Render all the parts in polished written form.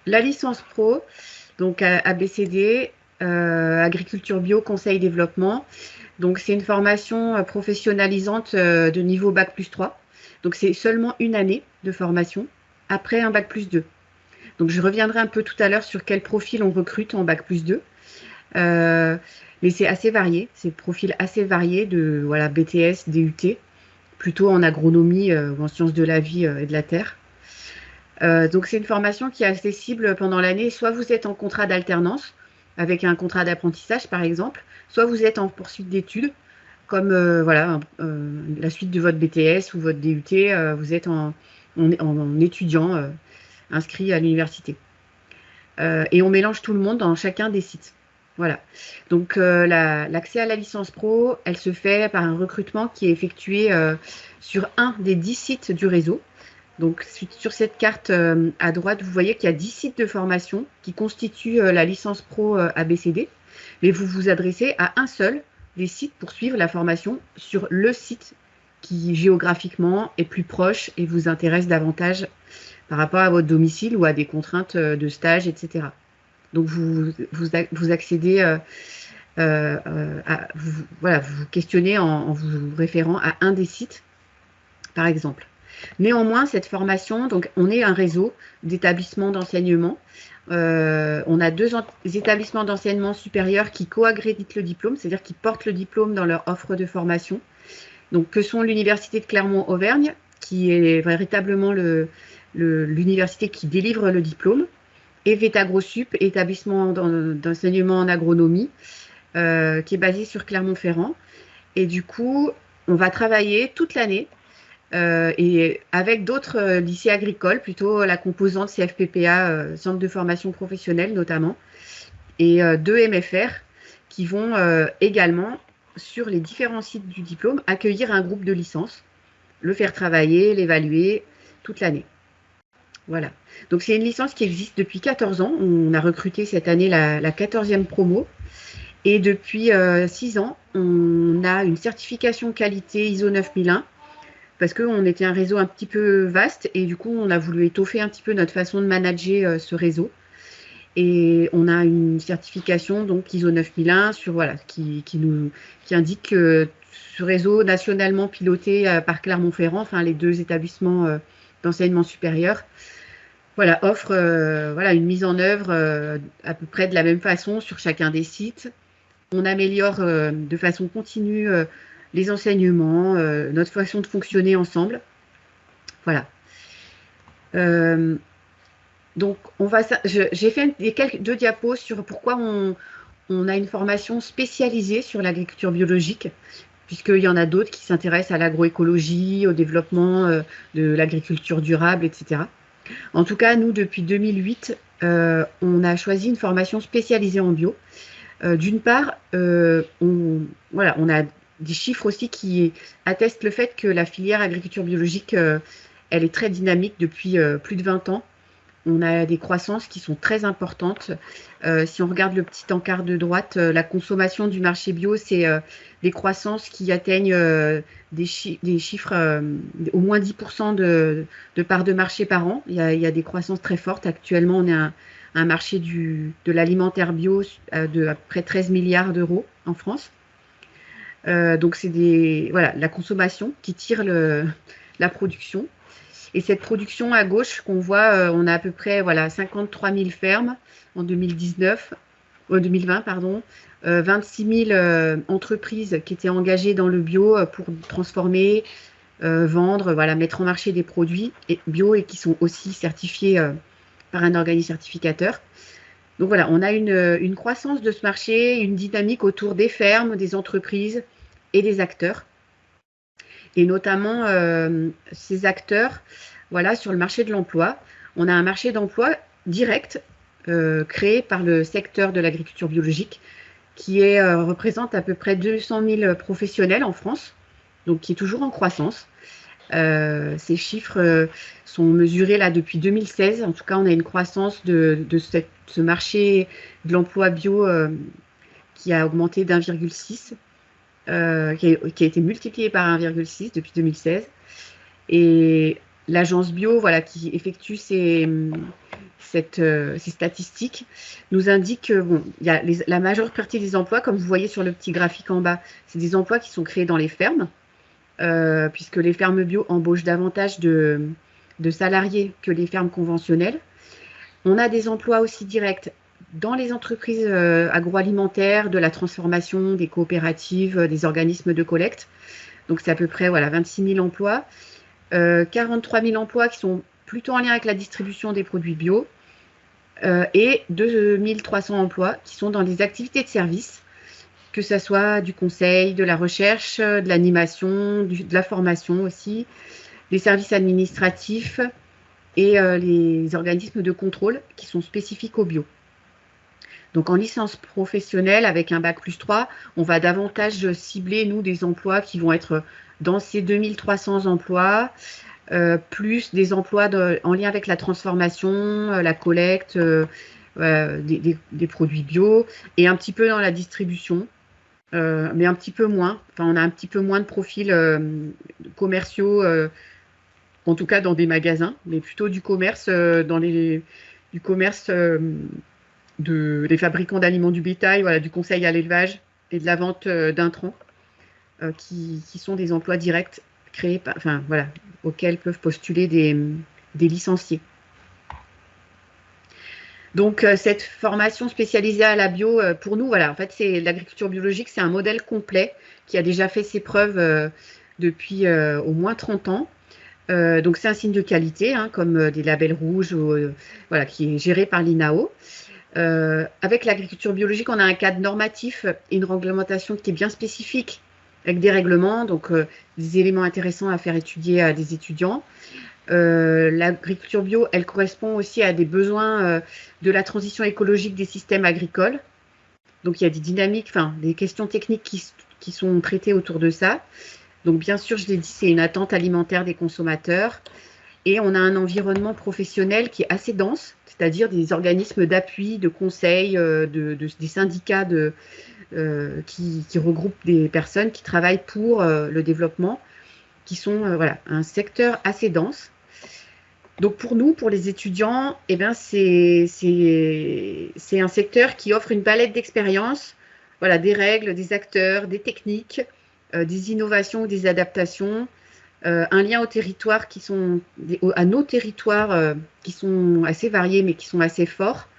la licence pro, donc ABCD, agriculture bio, conseil développement. Donc c'est une formation professionnalisante de niveau bac+3. Donc c'est seulement une année de formation après un bac+2. Donc je reviendrai un peu tout à l'heure sur quel profil on recrute en bac+2. Euh, mais c'est assez varié, c'est profil assez varié de voilà, BTS, DUT, plutôt en agronomie ou en sciences de la vie et de la terre. Donc c'est une formation qui est accessible pendant l'année. Soit vous êtes en contrat d'alternance, avec un contrat d'apprentissage par exemple, soit vous êtes en poursuite d'études, comme voilà, la suite de votre BTS ou votre DUT, vous êtes en étudiant inscrit à l'université. Et on mélange tout le monde dans chacun des sites. Voilà. Donc l'accès à la licence pro, elle se fait par un recrutement qui est effectué sur un des 10 sites du réseau. Donc sur cette carte à droite, vous voyez qu'il y a 10 sites de formation qui constituent la licence pro ABCD, mais vous vous adressez à un seul des sites pour suivre la formation sur le site qui géographiquement est plus proche et vous intéresse davantage par rapport à votre domicile ou à des contraintes de stage, etc. Donc vous accédez voilà, vous vous questionnez en vous référant à un des sites, par exemple. Néanmoins, cette formation, donc on est un réseau d'établissements d'enseignement. On a deux établissements d'enseignement supérieur qui co-accréditent le diplôme, c'est-à-dire qui portent le diplôme dans leur offre de formation. Donc, que sont l'Université de Clermont-Auvergne, qui est véritablement l'université qui délivre le diplôme, et VetaGroSup, établissement d'enseignement en agronomie, qui est basé sur Clermont-Ferrand. Et du coup, on va travailler toute l'année et avec d'autres lycées agricoles, plutôt la composante CFPPA, Centre de formation professionnelle notamment, et deux MFR qui vont également, sur les différents sites du diplôme, accueillir un groupe de licence, le faire travailler, l'évaluer toute l'année. Voilà. Donc c'est une licence qui existe depuis 14 ans. On a recruté cette année la 14e promo. Et depuis 6 ans, on a une certification qualité ISO 9001 parce qu'on était un réseau un petit peu vaste et du coup, on a voulu étoffer un petit peu notre façon de manager ce réseau. Et on a une certification, donc ISO 9001, sur, voilà, qui indique que ce réseau nationalement piloté par Clermont-Ferrand, enfin les deux établissements d'enseignement supérieur, voilà, offre voilà, une mise en œuvre à peu près de la même façon sur chacun des sites. On améliore de façon continue les enseignements, notre façon de fonctionner ensemble. Voilà. Euh, donc, j'ai fait deux diapos sur pourquoi on a une formation spécialisée sur l'agriculture biologique, puisqu'il y en a d'autres qui s'intéressent à l'agroécologie, au développement de l'agriculture durable, etc. En tout cas, nous, depuis 2008, on a choisi une formation spécialisée en bio. D'une part, voilà, on a des chiffres aussi qui attestent le fait que la filière agriculture biologique, elle est très dynamique depuis plus de 20 ans. On a des croissances qui sont très importantes. Si on regarde le petit encart de droite, la consommation du marché bio, c'est des croissances qui atteignent des chiffres au moins 10% de part de marché par an. Il y a des croissances très fortes. Actuellement, on a un marché de l'alimentaire bio de à peu près 13 milliards d'euros en France. Donc c'est voilà, la consommation qui tire la production. Et cette production à gauche qu'on voit, on a à peu près voilà, 53 000 fermes en 2020, pardon, 26 000 entreprises qui étaient engagées dans le bio pour transformer, vendre, voilà, mettre en marché des produits bio et qui sont aussi certifiés par un organisme certificateur. Donc voilà, on a une croissance de ce marché, une dynamique autour des fermes, des entreprises et des acteurs. Et notamment ces acteurs, voilà, sur le marché de l'emploi. On a un marché d'emploi direct créé par le secteur de l'agriculture biologique qui représente à peu près 200 000 professionnels en France, donc qui est toujours en croissance. Ces chiffres sont mesurés là depuis 2016. En tout cas, on a une croissance de ce marché de l'emploi bio qui a augmenté d'1,6, qui a été multiplié par 1,6 depuis 2016. Et l'agence bio, voilà, qui effectue ces statistiques nous indiquent que bon, il y a la majeure partie des emplois, comme vous voyez sur le petit graphique en bas, c'est des emplois qui sont créés dans les fermes, puisque les fermes bio embauchent davantage de salariés que les fermes conventionnelles. On a des emplois aussi directs dans les entreprises agroalimentaires, de la transformation, des coopératives, des organismes de collecte. Donc c'est à peu près 26 000 emplois. 43 000 emplois qui sont plutôt en lien avec la distribution des produits bio. Et 2 300 emplois qui sont dans des activités de service, que ce soit du conseil, de la recherche, de l'animation, de la formation aussi, des services administratifs et les organismes de contrôle qui sont spécifiques au bio. Donc en licence professionnelle, avec un bac+3, on va davantage cibler, nous, des emplois qui vont être dans ces 2300 emplois, plus des emplois en lien avec la transformation, la collecte des produits bio, et un petit peu dans la distribution, mais un petit peu moins. Enfin, on a un petit peu moins de profils commerciaux, en tout cas dans des magasins, mais plutôt du commerce, du commerce des fabricants d'aliments du bétail, du conseil à l'élevage et de la vente d'intrants, qui sont des emplois directs créés, auxquels peuvent postuler des licenciés. Donc cette formation spécialisée à la bio, pour nous, en fait, c'est l'agriculture biologique, c'est un modèle complet qui a déjà fait ses preuves depuis au moins 30 ans. Donc c'est un signe de qualité, comme des labels rouges, qui est géré par l'INAO. Avec l'agriculture biologique, on a un cadre normatif et une réglementation qui est bien spécifique, avec des règlements, donc des éléments intéressants à faire étudier à des étudiants. L'agriculture bio, elle correspond aussi à des besoins de la transition écologique des systèmes agricoles. Donc il y a des dynamiques, des questions techniques qui sont traitées autour de ça. Donc bien sûr, je l'ai dit, c'est une attente alimentaire des consommateurs. Et on a un environnement professionnel qui est assez dense, c'est-à-dire des organismes d'appui, de conseil, des syndicats qui regroupent des personnes qui travaillent pour le développement, qui sont un secteur assez dense. Donc pour nous, pour les étudiants, c'est un secteur qui offre une palette d'expériences, des règles, des acteurs, des techniques, des innovations, des adaptations, un lien au territoire à nos territoires qui sont assez variés mais qui sont assez forts.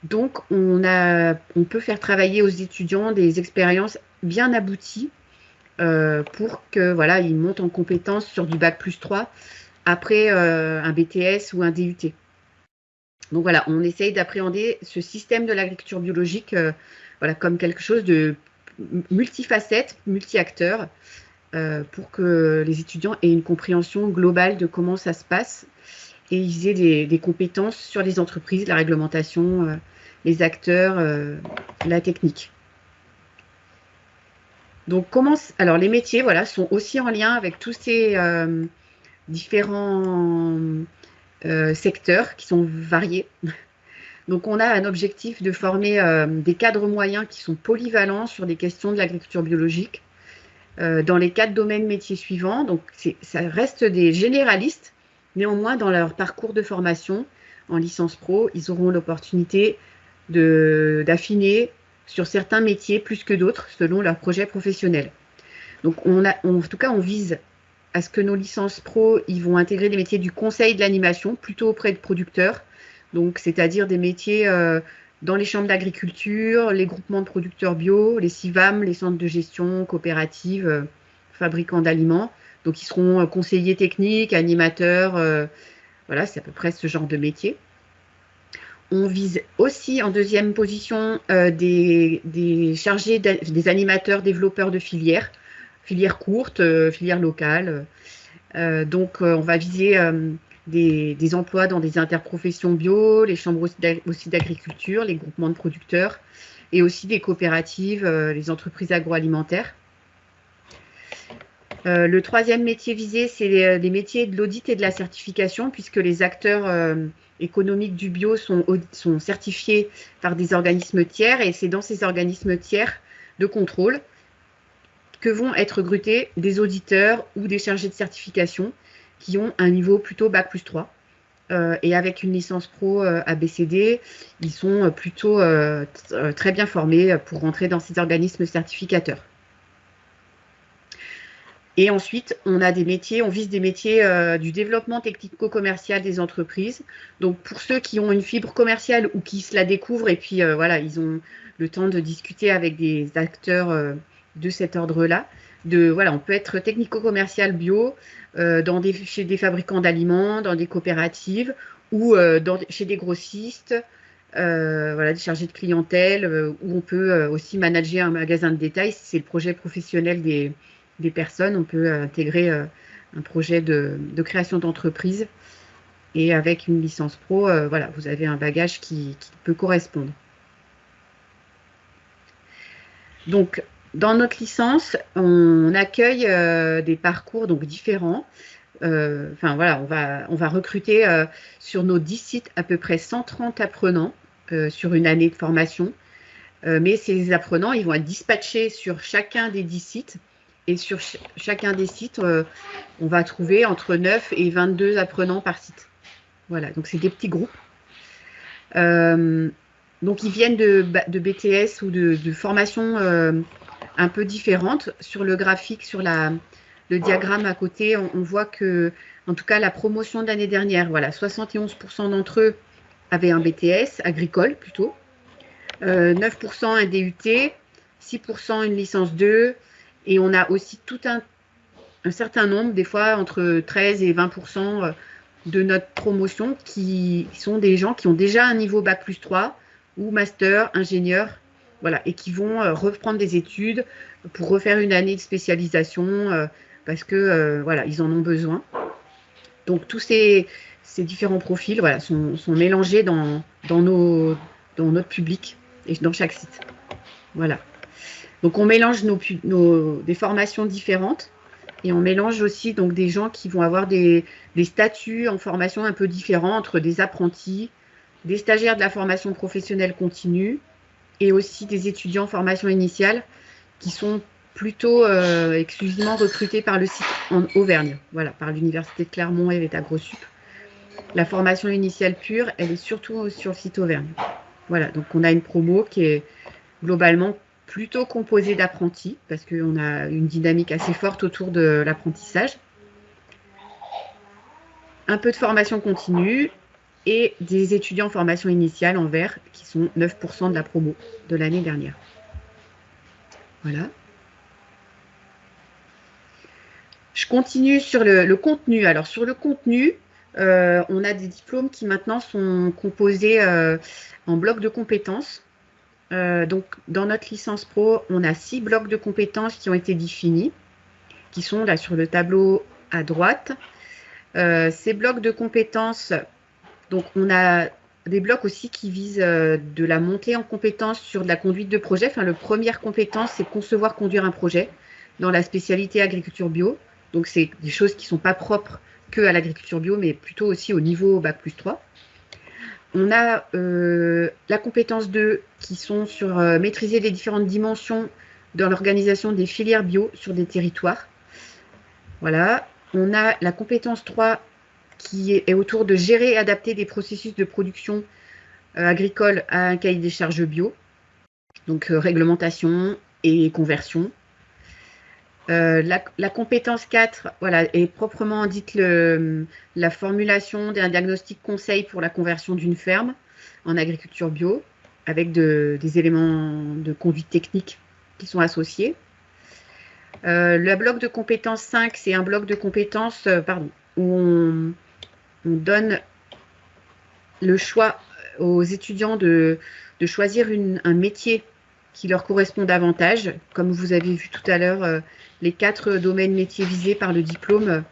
Donc on peut faire travailler aux étudiants des expériences bien abouties pour qu'ils montent en compétences sur du bac+3 après un BTS ou un DUT. Donc on essaye d'appréhender ce système de l'agriculture biologique comme quelque chose de multifacette, multi-acteur, pour que les étudiants aient une compréhension globale de comment ça se passe et ils aient des compétences sur les entreprises, la réglementation, les acteurs, la technique. Donc alors les métiers sont aussi en lien avec tous ces différents secteurs qui sont variés. Donc on a un objectif de former des cadres moyens qui sont polyvalents sur des questions de l'agriculture biologique dans les 4 domaines métiers suivants. Donc ça reste des généralistes, néanmoins dans leur parcours de formation en licence pro, ils auront l'opportunité d'affiner sur certains métiers plus que d'autres selon leur projet professionnel. Donc en tout cas, on vise à ce que nos licences pro, ils vont intégrer des métiers du conseil de l'animation, plutôt auprès de producteurs, donc c'est-à-dire des métiers dans les chambres d'agriculture, les groupements de producteurs bio, les CIVAM, les centres de gestion, coopératives, fabricants d'aliments. Donc ils seront conseillers techniques, animateurs, c'est à peu près ce genre de métier. On vise aussi en deuxième position des chargés, des animateurs, développeurs de filières courtes, filières locales. Donc on va viser des emplois dans des interprofessions bio, les chambres aussi d'agriculture, les groupements de producteurs et aussi des coopératives, les entreprises agroalimentaires. Le troisième métier visé, c'est les métiers de l'audit et de la certification, puisque les acteurs économiques du bio sont certifiés par des organismes tiers, et c'est dans ces organismes tiers de contrôle que vont être recrutés des auditeurs ou des chargés de certification qui ont un niveau plutôt bac+3. et avec une licence pro ABCD, ils sont plutôt très bien formés pour rentrer dans ces organismes certificateurs. Et ensuite, on a des métiers, on vise des métiers du développement technico-commercial des entreprises. Donc, pour ceux qui ont une fibre commerciale ou qui se la découvrent, et puis voilà, ils ont le temps de discuter avec des acteurs de cet ordre-là. Voilà, on peut être technico-commercial bio chez des fabricants d'aliments, dans des coopératives ou chez des grossistes, voilà, des chargés de clientèle, où on peut aussi manager un magasin de détail. Si c'est le projet professionnel des personnes, on peut intégrer un projet de création d'entreprise et avec une licence pro, voilà, vous avez un bagage qui peut correspondre. Donc, dans notre licence, on accueille des parcours donc différents. Enfin voilà, on va recruter sur nos 10 sites à peu près 130 apprenants sur une année de formation. Mais ces apprenants, ils vont être dispatchés sur chacun des 10 sites. Et sur chacun des sites, on va trouver entre 9 et 22 apprenants par site. Voilà, donc c'est des petits groupes. Donc ils viennent de BTS ou de formations un peu différentes. Sur le graphique, sur le diagramme à côté, on voit que, en tout cas, la promotion de l'année dernière, voilà, 71% d'entre eux avaient un BTS, agricole plutôt, 9% un DUT, 6% une licence 2, et on a aussi tout un certain nombre, des fois entre 13 et 20% de notre promotion qui sont des gens qui ont déjà un niveau Bac+3 ou master, ingénieur, voilà, et qui vont reprendre des études pour refaire une année de spécialisation parce que voilà, ils en ont besoin. Donc tous ces différents profils, voilà, sont mélangés dans notre public et dans chaque site. Voilà. Donc on mélange des formations différentes et on mélange aussi donc des gens qui vont avoir des statuts en formation un peu différents entre des apprentis, des stagiaires de la formation professionnelle continue et aussi des étudiants en formation initiale qui sont plutôt exclusivement recrutés par le site en Auvergne, voilà, par l'université de Clermont et l'État-Grossup. La formation initiale pure, elle est surtout sur le site Auvergne. Voilà, donc on a une promo qui est globalement plutôt composée d'apprentis, parce qu'on a une dynamique assez forte autour de l'apprentissage. Un peu de formation continue et des étudiants en formation initiale en vert, qui sont 9% de la promo de l'année dernière. Voilà. Je continue sur le contenu. Alors, sur le contenu, on a des diplômes qui maintenant sont composés en blocs de compétences. Donc, dans notre licence pro, on a 6 blocs de compétences qui ont été définis, qui sont là sur le tableau à droite. Ces blocs de compétences, donc on a des blocs aussi qui visent de la montée en compétences sur de la conduite de projet. Enfin, la première compétence, c'est concevoir, conduire un projet dans la spécialité agriculture bio. Donc, c'est des choses qui ne sont pas propres que à l'agriculture bio, mais plutôt aussi au niveau Bac+3. On a la compétence 2 qui sont sur maîtriser les différentes dimensions dans l'organisation des filières bio sur des territoires. Voilà. On a la compétence 3 qui est autour de gérer et adapter des processus de production agricole à un cahier des charges bio. Donc réglementation et conversion. La compétence 4, voilà, est proprement dite la formulation d'un diagnostic conseil pour la conversion d'une ferme en agriculture bio, avec des éléments de conduite technique qui sont associés. Le bloc de compétences 5, c'est un bloc de compétences où on donne le choix aux étudiants de choisir un métier qui leur correspond davantage. Comme vous avez vu tout à l'heure, les 4 domaines métiers visés par le diplôme,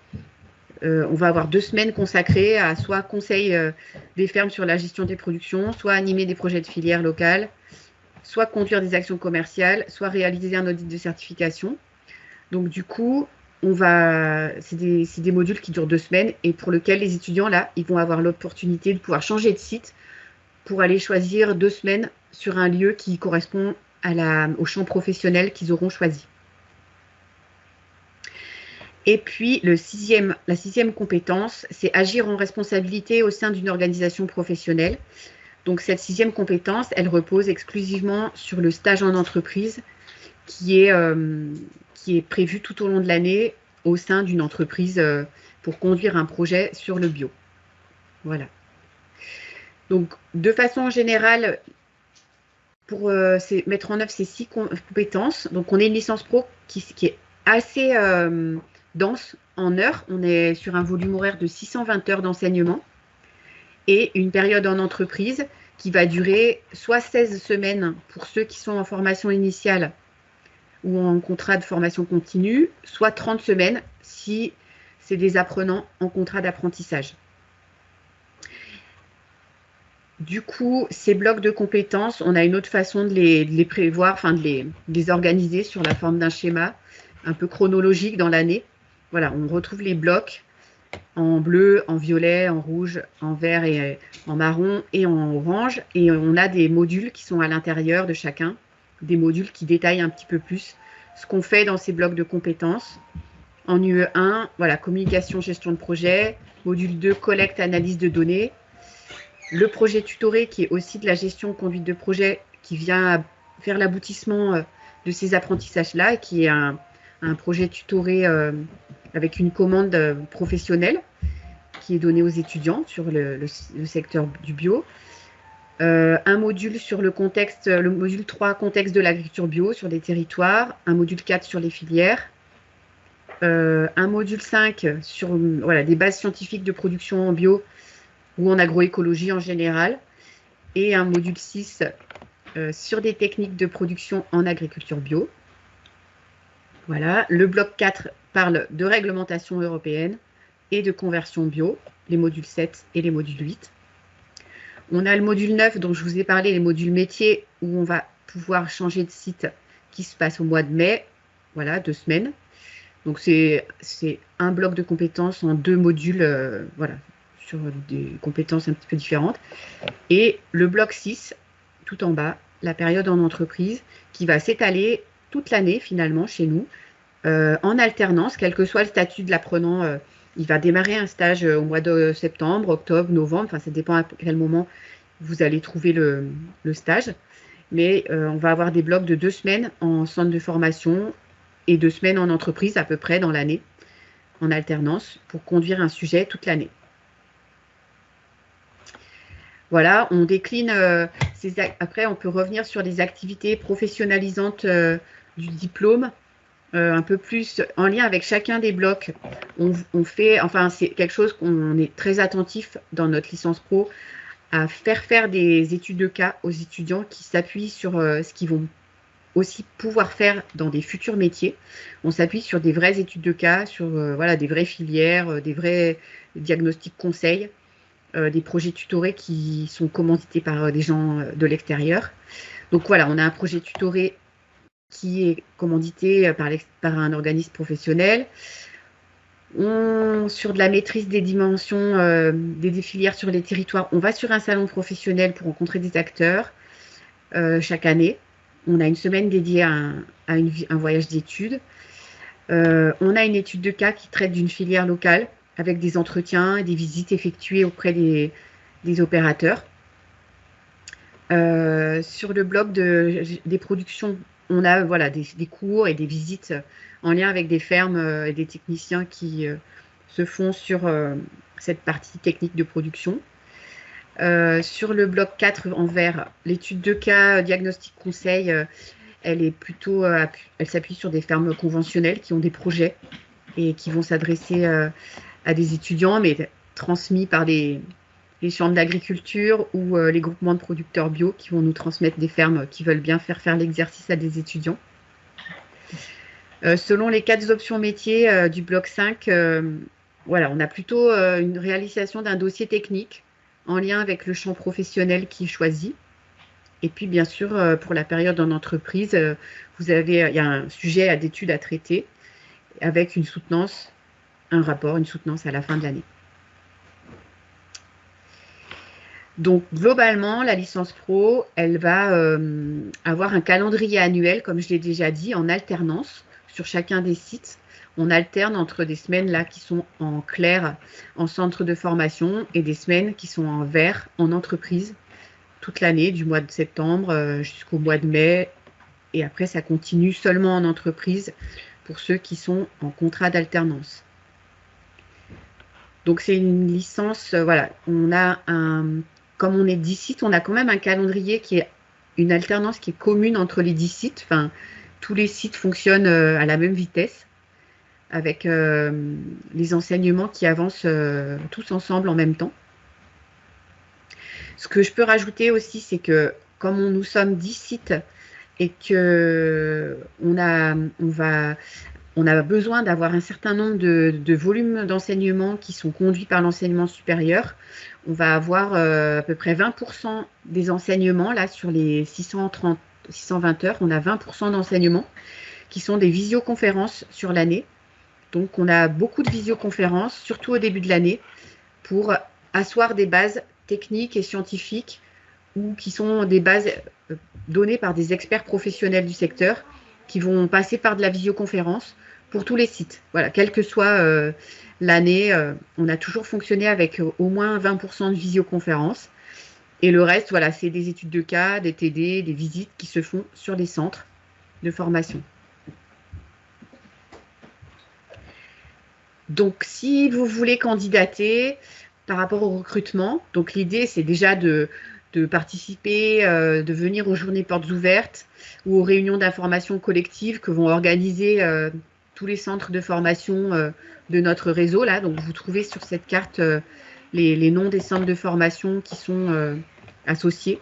on va avoir 2 semaines consacrées à soit conseil des fermes sur la gestion des productions, soit animer des projets de filière locale, soit conduire des actions commerciales, soit réaliser un audit de certification. Donc du coup, c'est des modules qui durent 2 semaines et pour lesquels les étudiants, là, ils vont avoir l'opportunité de pouvoir changer de site pour aller choisir 2 semaines sur un lieu qui correspond au champ professionnel qu'ils auront choisi. Et puis, la sixième compétence, c'est agir en responsabilité au sein d'une organisation professionnelle. Donc, cette sixième compétence, elle repose exclusivement sur le stage en entreprise qui est prévu tout au long de l'année au sein d'une entreprise pour conduire un projet sur le bio. Voilà. Donc, de façon générale, pour mettre en œuvre ces 6 compétences, donc on est une licence pro qui est assez dense en heures. On est sur un volume horaire de 620 heures d'enseignement et une période en entreprise qui va durer soit 16 semaines pour ceux qui sont en formation initiale ou en contrat de formation continue, soit 30 semaines si c'est des apprenants en contrat d'apprentissage. Du coup, ces blocs de compétences, on a une autre façon de les prévoir, enfin de les organiser sur la forme d'un schéma un peu chronologique dans l'année. Voilà, on retrouve les blocs en bleu, en violet, en rouge, en vert et en marron et en orange. Et on a des modules qui sont à l'intérieur de chacun, des modules qui détaillent un petit peu plus ce qu'on fait dans ces blocs de compétences. En UE1, voilà, communication, gestion de projet. Module 2, collecte, analyse de données. Le projet tutoré qui est aussi de la gestion conduite de projet qui vient faire l'aboutissement de ces apprentissages-là et qui est un projet tutoré avec une commande professionnelle qui est donnée aux étudiants sur le secteur du bio. Un module sur le module 3, contexte de l'agriculture bio sur les territoires. Un module 4 sur les filières. Un module 5 sur des bases scientifiques de production en bio ou en agroécologie en général, et un module 6 sur des techniques de production en agriculture bio. Voilà, le bloc 4 parle de réglementation européenne et de conversion bio, les modules 7 et les modules 8. On a le module 9 dont je vous ai parlé, les modules métiers, où on va pouvoir changer de site qui se passe au mois de mai, voilà, 2 semaines. Donc c'est un bloc de compétences en 2 modules, voilà, sur des compétences un petit peu différentes. Et le bloc 6, tout en bas, la période en entreprise, qui va s'étaler toute l'année finalement chez nous, en alternance, quel que soit le statut de l'apprenant. Il va démarrer un stage au mois de septembre, octobre, novembre, enfin ça dépend à quel moment vous allez trouver le stage. Mais on va avoir des blocs de 2 semaines en centre de formation et 2 semaines en entreprise à peu près dans l'année, en alternance, pour conduire un sujet toute l'année. Voilà, on décline, après on peut revenir sur les activités professionnalisantes du diplôme, un peu plus en lien avec chacun des blocs. On fait, enfin c'est quelque chose qu'on est très attentif dans notre licence pro, à faire des études de cas aux étudiants qui s'appuient sur ce qu'ils vont aussi pouvoir faire dans des futurs métiers. On s'appuie sur des vraies études de cas, sur des vraies filières, des vrais diagnostics conseils. Des projets tutorés qui sont commandités par des gens de l'extérieur. Donc voilà, on a un projet tutoré qui est commandité par un organisme professionnel. Sur de la maîtrise des dimensions des filières sur les territoires, on va sur un salon professionnel pour rencontrer des acteurs chaque année. On a une semaine dédiée à un voyage d'études. On a une étude de cas qui traite d'une filière locale, avec des entretiens et des visites effectuées auprès des opérateurs. Sur le bloc des productions, on a des cours et des visites en lien avec des fermes et des techniciens qui se font sur cette partie technique de production. Sur le bloc 4 en vert, l'étude de cas, diagnostic conseil, elle s'appuie sur des fermes conventionnelles qui ont des projets et qui vont s'adresser à des étudiants, mais transmis par les chambres d'agriculture ou les groupements de producteurs bio qui vont nous transmettre des fermes qui veulent bien faire l'exercice à des étudiants. Selon les 4 options métiers du bloc 5, on a plutôt une réalisation d'un dossier technique en lien avec le champ professionnel qui est choisi. Et puis, bien sûr, pour la période en entreprise, il y a un sujet d'étude à traiter avec une soutenance, un rapport, une soutenance à la fin de l'année. Donc, globalement, la licence pro, elle va avoir un calendrier annuel, comme je l'ai déjà dit, en alternance sur chacun des sites. on alterne entre des semaines là qui sont en clair en centre de formation et des semaines qui sont en vert en entreprise toute l'année, du mois de septembre jusqu'au mois de mai. Et après, ça continue seulement en entreprise pour ceux qui sont en contrat d'alternance. Donc, c'est une licence, voilà, comme on est 10 sites, on a quand même un calendrier qui est une alternance qui est commune entre les 10 sites. Enfin, tous les sites fonctionnent à la même vitesse, avec les enseignements qui avancent tous ensemble en même temps. Ce que je peux rajouter aussi, c'est que comme nous sommes 10 sites et qu'on a besoin d'avoir un certain nombre de volumes d'enseignement qui sont conduits par l'enseignement supérieur, on va avoir à peu près 20% des enseignements, là sur les 620 heures, on a 20% d'enseignements qui sont des visioconférences sur l'année. Donc on a beaucoup de visioconférences, surtout au début de l'année, pour asseoir des bases techniques et scientifiques ou qui sont des bases données par des experts professionnels du secteur qui vont passer par de la visioconférence pour tous les sites. Voilà, quelle que soit l'année, on a toujours fonctionné avec au moins 20% de visioconférence. Et le reste, voilà, c'est des études de cas, des TD, des visites qui se font sur les centres de formation. Donc, si vous voulez candidater par rapport au recrutement, donc l'idée, c'est déjà de participer, de venir aux journées portes ouvertes ou aux réunions d'information collective que vont organiser tous les centres de formation de notre réseau. Là, donc, vous trouvez sur cette carte les noms des centres de formation qui sont associés.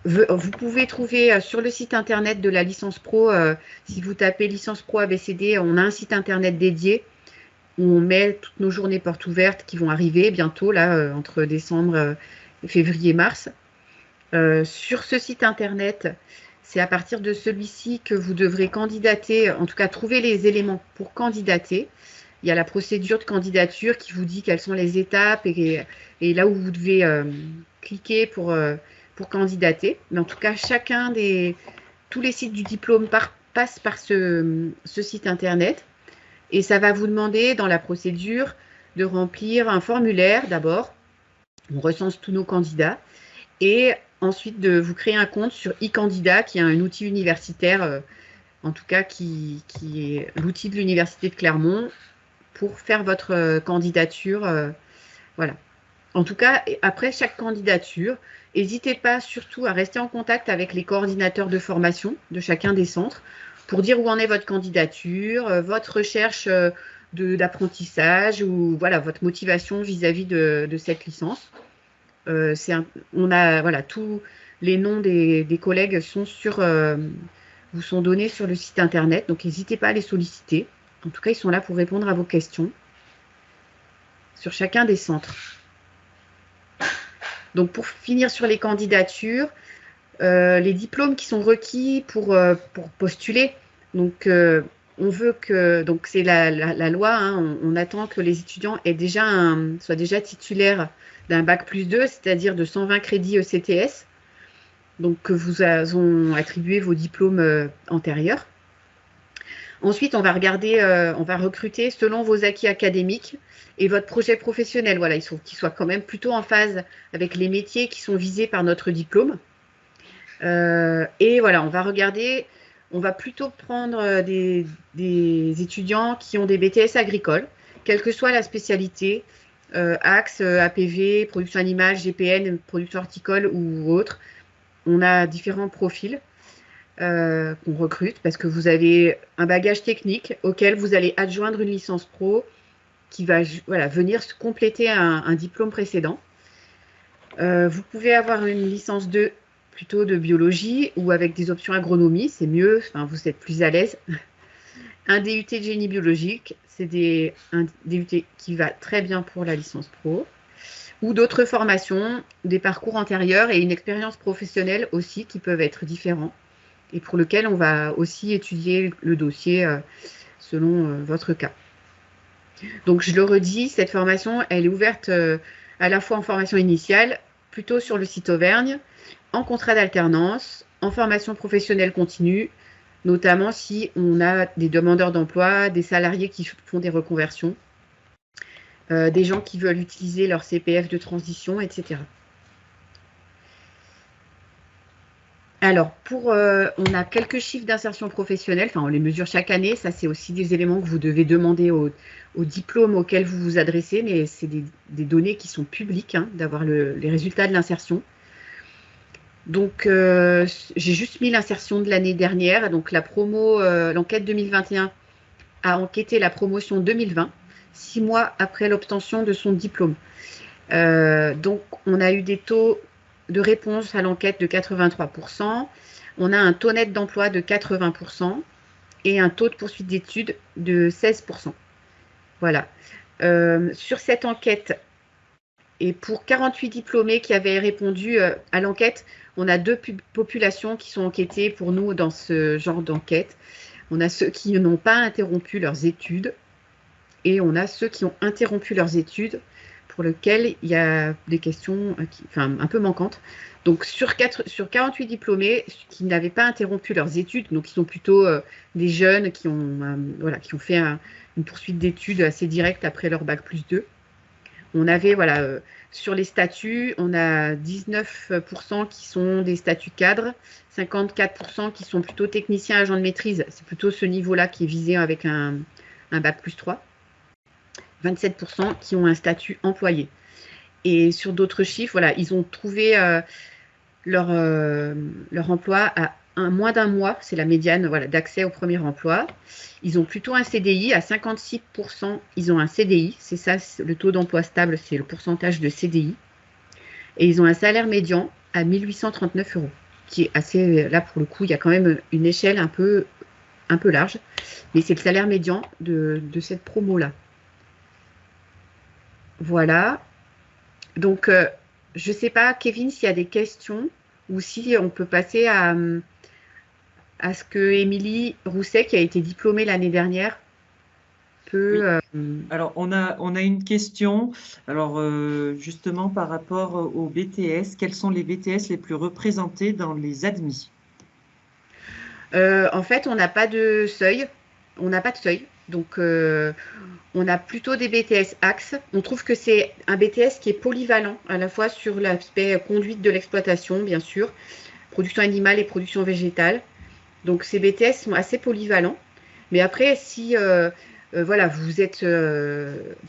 Vous pouvez trouver sur le site internet de la licence pro, si vous tapez licence pro ABCD, on a un site internet dédié où on met toutes nos journées portes ouvertes qui vont arriver bientôt, là, entre décembre et février-mars. Sur ce site internet, c'est à partir de celui-ci que vous devrez candidater, en tout cas trouver les éléments pour candidater. Il y a la procédure de candidature qui vous dit quelles sont les étapes et là où vous devez cliquer pour candidater. Mais en tout cas, tous les sites du diplôme passent par ce site internet. Et ça va vous demander dans la procédure de remplir un formulaire d'abord. On recense tous nos candidats. Et ensuite de vous créer un compte sur e-candidat, qui est un outil universitaire, en tout cas qui est l'outil de l'Université de Clermont pour faire votre candidature. Voilà. En tout cas, après chaque candidature, n'hésitez pas surtout à rester en contact avec les coordinateurs de formation de chacun des centres pour dire où en est votre candidature, votre recherche d'apprentissage ou voilà, votre motivation vis-à-vis de cette licence. Voilà, tous les noms des collègues vous sont donnés sur le site internet, donc n'hésitez pas à les solliciter. En tout cas, ils sont là pour répondre à vos questions sur chacun des centres. Donc, pour finir sur les candidatures, les diplômes qui sont requis pour postuler. Donc, on veut que, donc c'est la loi, hein, on attend que les étudiants soient déjà titulaires d'un bac+2, c'est-à-dire de 120 crédits ECTS, donc que vous ont attribué vos diplômes antérieurs. Ensuite, on va recruter selon vos acquis académiques et votre projet professionnel. Voilà, il faut qu'il soit quand même plutôt en phase avec les métiers qui sont visés par notre diplôme. Et voilà, on va plutôt prendre des étudiants qui ont des BTS agricoles, quelle que soit la spécialité, Axe, APV, production animale, GPN, production horticole ou autre. On a différents profils qu'on recrute parce que vous avez un bagage technique auquel vous allez adjoindre une licence pro qui va venir compléter un diplôme précédent. Vous pouvez avoir une licence 2 plutôt de biologie ou avec des options agronomie, c'est mieux, enfin, vous êtes plus à l'aise. Un DUT de génie biologique, c'est un DUT qui va très bien pour la licence pro. Ou d'autres formations, des parcours antérieurs et une expérience professionnelle aussi qui peuvent être différents et pour lequel on va aussi étudier le dossier selon votre cas. Donc, je le redis, cette formation, elle est ouverte à la fois en formation initiale, plutôt sur le site Auvergne, en contrat d'alternance, en formation professionnelle continue, notamment si on a des demandeurs d'emploi, des salariés qui font des reconversions, des gens qui veulent utiliser leur CPF de transition, etc. Alors, on a quelques chiffres d'insertion professionnelle, enfin on les mesure chaque année, ça c'est aussi des éléments que vous devez demander au diplôme auquel vous vous adressez, mais c'est des données qui sont publiques, hein, d'avoir les résultats de l'insertion. Donc, j'ai juste mis l'insertion de l'année dernière, donc l'enquête 2021 a enquêté la promotion 2020, 6 mois après l'obtention de son diplôme. Donc, on a eu des taux de réponse à l'enquête de 83%, on a un taux net d'emploi de 80% et un taux de poursuite d'études de 16%. Voilà. Sur cette enquête, et pour 48 diplômés qui avaient répondu à l'enquête, on a deux populations qui sont enquêtées pour nous dans ce genre d'enquête. On a ceux qui n'ont pas interrompu leurs études et on a ceux qui ont interrompu leurs études pour lesquels il y a des questions un peu manquantes. Donc, sur 48 diplômés qui n'avaient pas interrompu leurs études, donc qui sont plutôt des jeunes qui ont fait une poursuite d'études assez directe après leur bac+2, on avait, sur les statuts, on a 19% qui sont des statuts cadres, 54% qui sont plutôt techniciens agents de maîtrise, c'est plutôt ce niveau-là qui est visé avec un bac+3, 27% qui ont un statut employé. Et sur d'autres chiffres, voilà, ils ont trouvé leur emploi à moins d'un mois, c'est la médiane, voilà, d'accès au premier emploi. Ils ont plutôt un CDI, à 56%, ils ont un CDI, c'est ça, le taux d'emploi stable, c'est le pourcentage de CDI. Et ils ont un salaire médian à 1 839 €, qui est assez, là pour le coup, il y a quand même une échelle un peu large, mais c'est le salaire médian de cette promo-là. Voilà. Donc, je ne sais pas, Kevin, s'il y a des questions ou si on peut passer à ce que Émilie Rousset, qui a été diplômée l'année dernière, peut… Oui. Alors, on a une question. Alors, justement, par rapport au BTS, quels sont les BTS les plus représentés dans les admis? En fait, on n'a pas de seuil. On n'a pas de seuil. Donc, on a plutôt des BTS axes. On trouve que c'est un BTS qui est polyvalent, à la fois sur l'aspect conduite de l'exploitation, bien sûr, production animale et production végétale. Donc, ces BTS sont assez polyvalents. Mais après, si vous êtes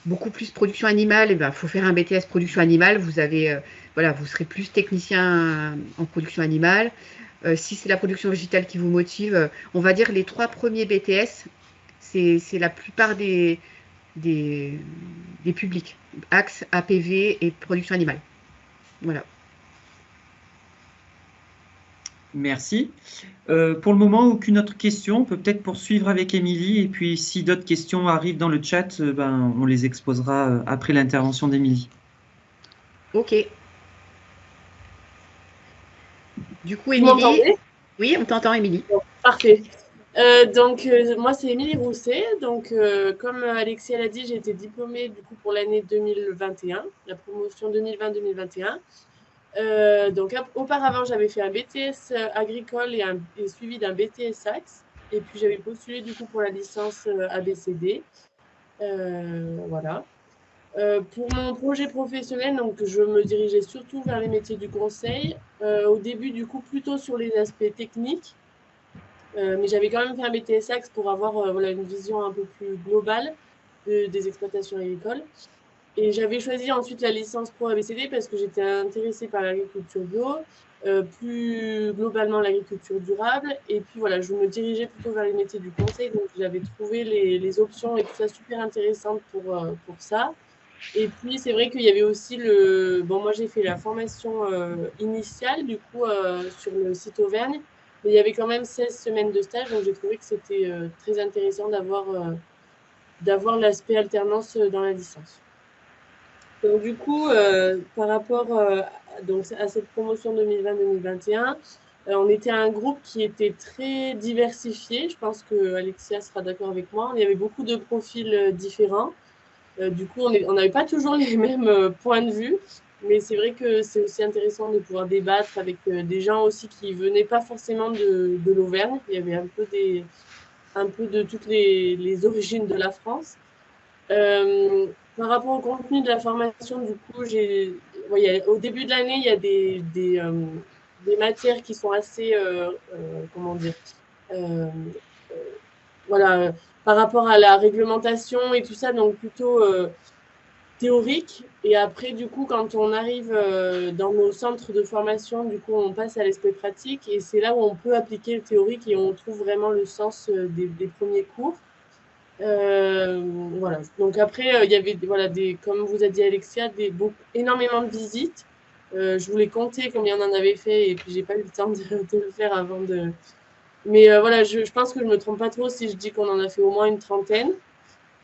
beaucoup plus production animale, il faut faire un BTS production animale. Vous serez plus technicien en production animale. Si c'est la production végétale qui vous motive, on va dire les 3 premiers BTS, c'est la plupart des publics. Axe, APV et production animale. Voilà. Merci. Pour le moment, aucune autre question. On peut peut-être poursuivre avec Émilie. Et puis, si d'autres questions arrivent dans le chat, on les exposera après l'intervention d'Émilie. Ok. Du coup, Vous Émilie… m'entendez? Oui, on t'entend, Émilie. Bon, parfait. Moi, c'est Émilie Rousset. Donc, comme Alexis l'a dit, j'ai été diplômée du coup pour l'année 2021, la promotion 2020-2021. Donc, auparavant, j'avais fait un BTS agricole et suivi d'un BTS Axe. Et puis, j'avais postulé du coup pour la licence ABCD. Voilà. Pour mon projet professionnel, donc, je me dirigeais surtout vers les métiers du conseil. Au début, du coup, plutôt sur les aspects techniques. Mais j'avais quand même fait un BTS Axe pour avoir une vision un peu plus globale des exploitations agricoles. Et j'avais choisi ensuite la licence pro ABCD parce que j'étais intéressée par l'agriculture bio, plus globalement l'agriculture durable. Et puis voilà, je me dirigeais plutôt vers les métiers du conseil. Donc j'avais trouvé les options et tout ça super intéressantes pour ça. Et puis c'est vrai qu'il y avait aussi moi j'ai fait la formation initiale du coup sur le site Auvergne. Mais il y avait quand même 16 semaines de stage, donc j'ai trouvé que c'était très intéressant d'avoir l'aspect alternance dans la licence. Donc du coup, par rapport à cette promotion 2020-2021, on était un groupe qui était très diversifié. Je pense que Alexia sera d'accord avec moi. Il y avait beaucoup de profils différents. Du coup, on n'avait pas toujours les mêmes points de vue. mais c'est vrai que c'est aussi intéressant de pouvoir débattre avec des gens aussi qui venaient pas forcément de l'Auvergne. Il y avait un peu de toutes les origines de la France. Par rapport au contenu de la formation, du coup, au début de l'année, il y a des matières qui sont assez, comment dire, euh, voilà, par rapport à la réglementation et tout ça, donc plutôt théorique. Et après, du coup, quand on arrive dans nos centres de formation, du coup, on passe à l'aspect pratique et c'est là où on peut appliquer le théorique et on trouve vraiment le sens des premiers cours. Voilà. Donc après, il y avait voilà, comme vous a dit Alexia, énormément de visites. Je voulais compter combien on en avait fait et puis j'ai pas eu le temps de le faire avant de. Mais voilà, je pense que je me trompe pas trop si je dis qu'on en a fait au moins une trentaine.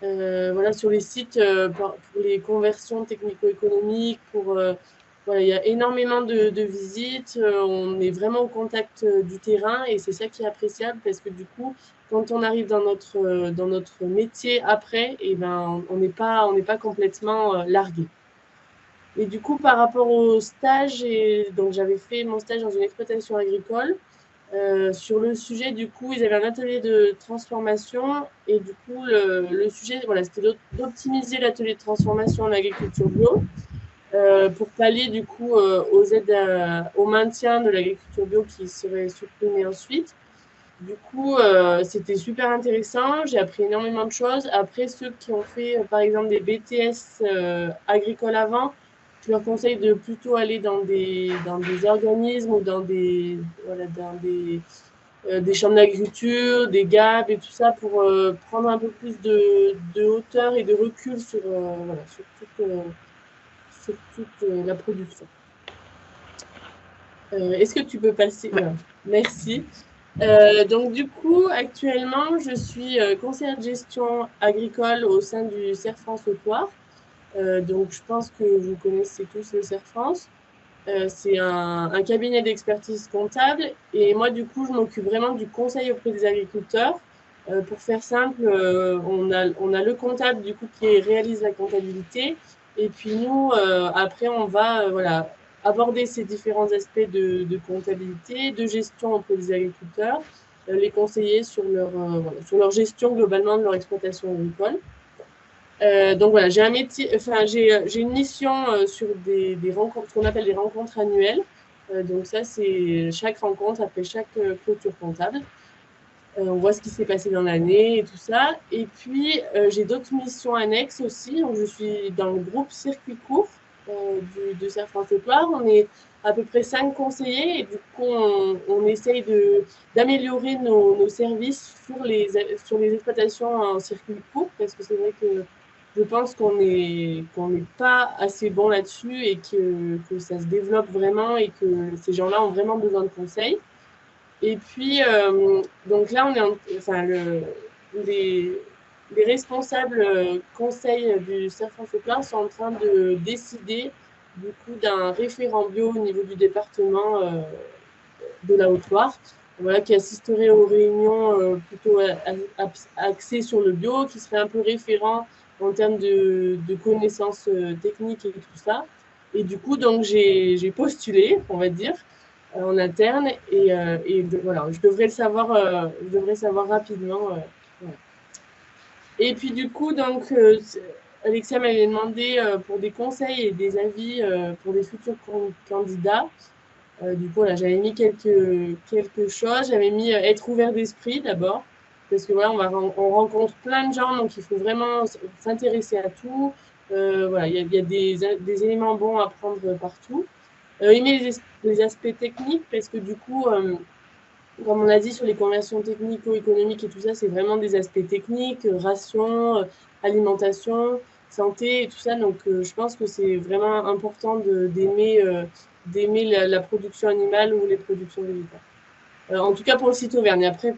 Voilà, sur les sites pour les conversions technico-économiques, voilà, il y a énormément de visites. On est vraiment au contact du terrain et c'est ça qui est appréciable parce que du coup, quand on arrive dans notre métier après, et ben, on n'est pas complètement largué. Et du coup, par rapport au stage, donc j'avais fait mon stage dans une exploitation agricole. Sur le sujet, du coup, ils avaient un atelier de transformation et du coup, le sujet, voilà, c'était d'optimiser l'atelier de transformation en agriculture bio pour pallier du coup aux aides au maintien de l'agriculture bio qui serait supprimée ensuite. Du coup, c'était super intéressant. J'ai appris énormément de choses. Après, ceux qui ont fait, par exemple, des BTS agricoles avant, je leur conseille de plutôt aller dans des organismes ou voilà, dans des chambres d'agriculture, des GAB et tout ça pour prendre un peu plus de hauteur et de recul voilà, sur toute la production. Est-ce que tu peux passer? Ouais. Voilà. Merci. Donc du coup, actuellement, je suis conseillère de gestion agricole au sein du CERF France Haute-Loire. Donc je pense que vous connaissez tous le CERF France. C'est un cabinet d'expertise comptable et moi du coup je m'occupe vraiment du conseil auprès des agriculteurs. Pour faire simple, on a le comptable du coup qui réalise la comptabilité et puis nous après on va voilà, aborder ces différents aspects de comptabilité, de gestion auprès des agriculteurs, les conseiller sur sur leur gestion globalement de leur exploitation agricole. Donc voilà, j'ai un métier, enfin j'ai une mission sur des rencontres, ce qu'on appelle des rencontres annuelles. Donc ça, c'est chaque rencontre après chaque clôture comptable. On voit ce qui s'est passé dans l'année et tout ça. Et puis j'ai d'autres missions annexes aussi. Donc je suis dans le groupe circuit court de CERF France Haute-Loire. On est à peu près 5 conseillers et du coup on essaye d'améliorer nos services sur les exploitations en circuit court parce que c'est vrai que je pense qu'on n'est pas assez bon là-dessus et que ça se développe vraiment et que ces gens-là ont vraiment besoin de conseils. Et puis, donc là, les responsables conseils du CERF France Haute-Loire sont en train de décider du coup d'un référent bio au niveau du département de la Haute-Loire, voilà, qui assisterait aux réunions plutôt axées sur le bio, qui serait un peu référent en termes de connaissances techniques et tout ça. Et du coup, donc j'ai postulé, on va dire, en interne et voilà, je devrais savoir rapidement. Voilà. Et puis du coup, donc Alexia m'avait demandé pour des conseils et des avis pour des futurs candidats. Du coup, là, j'avais mis quelque chose. J'avais mis être ouvert d'esprit d'abord, parce que voilà, on rencontre plein de gens, donc il faut vraiment s'intéresser à tout. Voilà, il y a des éléments bons à prendre partout. Aimer les aspects techniques, parce que du coup, comme on a dit sur les conversions technico-économiques et tout ça, c'est vraiment des aspects techniques, ration, alimentation, santé et tout ça. Donc, je pense que c'est vraiment important d'aimer la production animale ou les productions végétales. En tout cas pour le site Auvergne. Après,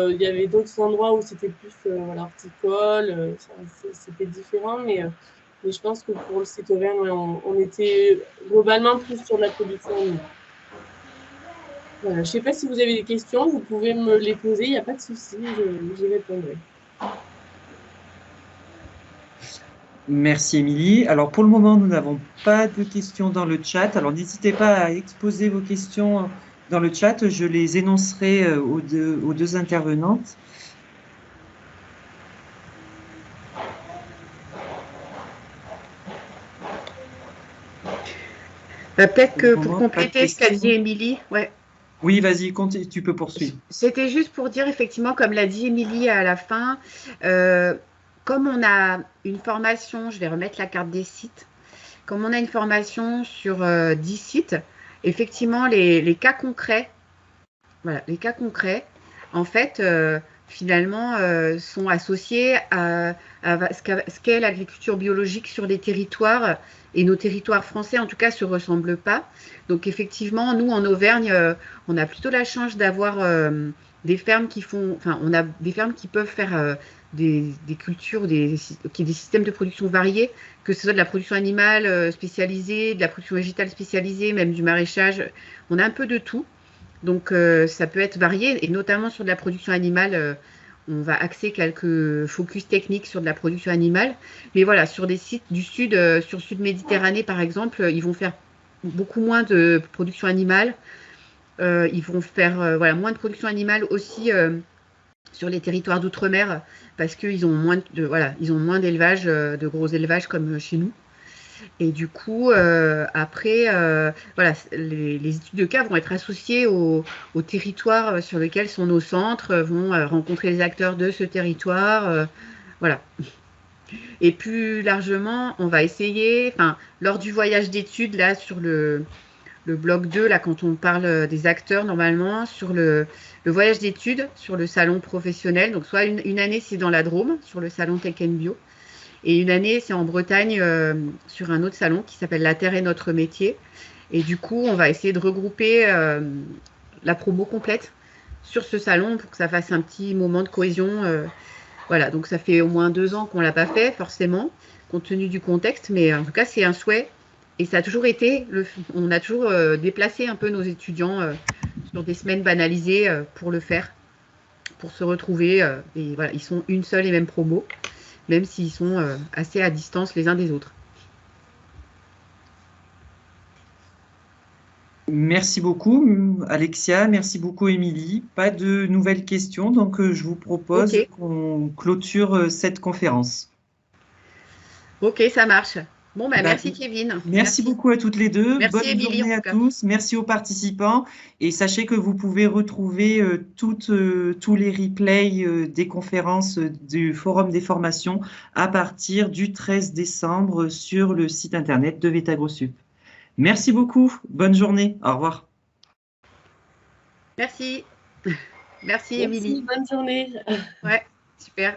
il y avait d'autres endroits où c'était plus voilà, horticole, c'était différent, mais je pense que pour le site Auvergne, ouais, on était globalement plus sur la production animale. Voilà, je ne sais pas si vous avez des questions, vous pouvez me les poser, il n'y a pas de souci, j'y répondrai. Merci Émilie. Alors pour le moment, nous n'avons pas de questions dans le chat. Alors n'hésitez pas à exposer vos questions dans le chat. Je les énoncerai aux deux intervenantes. Peut-être que pour compléter ce qu'a dit Émilie, ouais. Oui, vas-y, tu peux poursuivre. C'était juste pour dire, effectivement, comme l'a dit Émilie à la fin, comme on a une formation, je vais remettre la carte des sites, comme on a une formation sur 10 sites, effectivement, les cas concrets, voilà, les cas concrets, en fait, finalement, sont associés à ce qu'est l'agriculture biologique sur les territoires. Et nos territoires français, en tout cas, ne se ressemblent pas. Donc, effectivement, nous, en Auvergne, on a plutôt la chance d'avoir des fermes qui font, enfin, on a des fermes qui peuvent faire des cultures, des systèmes de production variés, que ce soit de la production animale spécialisée, de la production végétale spécialisée, même du maraîchage. On a un peu de tout. Donc, ça peut être varié, et notamment sur de la production animale, on va axer quelques focus techniques sur de la production animale. Mais voilà, sur des sites du sud, sur Sud Méditerranée par exemple, ils vont faire beaucoup moins de production animale. Ils vont faire voilà, moins de production animale aussi sur les territoires d'outre-mer parce qu'ils ont moins d'élevage, de gros élevages comme chez nous. Et du coup, après, voilà, les études de cas vont être associées au territoire sur lequel sont nos centres, vont rencontrer les acteurs de ce territoire. Voilà. Et plus largement, on va essayer, enfin, lors du voyage d'études, là, sur le bloc 2, là, quand on parle des acteurs, normalement, sur le voyage d'études, sur le salon professionnel, donc soit une année, c'est dans la Drôme, sur le salon Tech & Bio, et une année, c'est en Bretagne, sur un autre salon qui s'appelle La Terre et notre métier. Et du coup, on va essayer de regrouper la promo complète sur ce salon pour que ça fasse un petit moment de cohésion. Voilà, donc ça fait au moins 2 ans qu'on ne l'a pas fait, forcément, compte tenu du contexte. Mais en tout cas, c'est un souhait. Et ça a toujours été, on a toujours déplacé un peu nos étudiants sur des semaines banalisées pour le faire, pour se retrouver. Et voilà, ils sont une seule et même promo, même s'ils sont assez à distance les uns des autres. Merci beaucoup Alexia, merci beaucoup Émilie. Pas de nouvelles questions, donc je vous propose qu'on clôture cette conférence. Ok, ça marche. Bon, merci Kevin. Merci beaucoup à toutes les deux. Merci Bonne Émilie, journée à tous. Merci aux participants. Et sachez que vous pouvez retrouver tous les replays des conférences du Forum des formations à partir du 13 décembre sur le site internet de VetaGrosSup. Merci beaucoup. Bonne journée. Au revoir. Merci. Merci Émilie. Bonne journée. Ouais, super.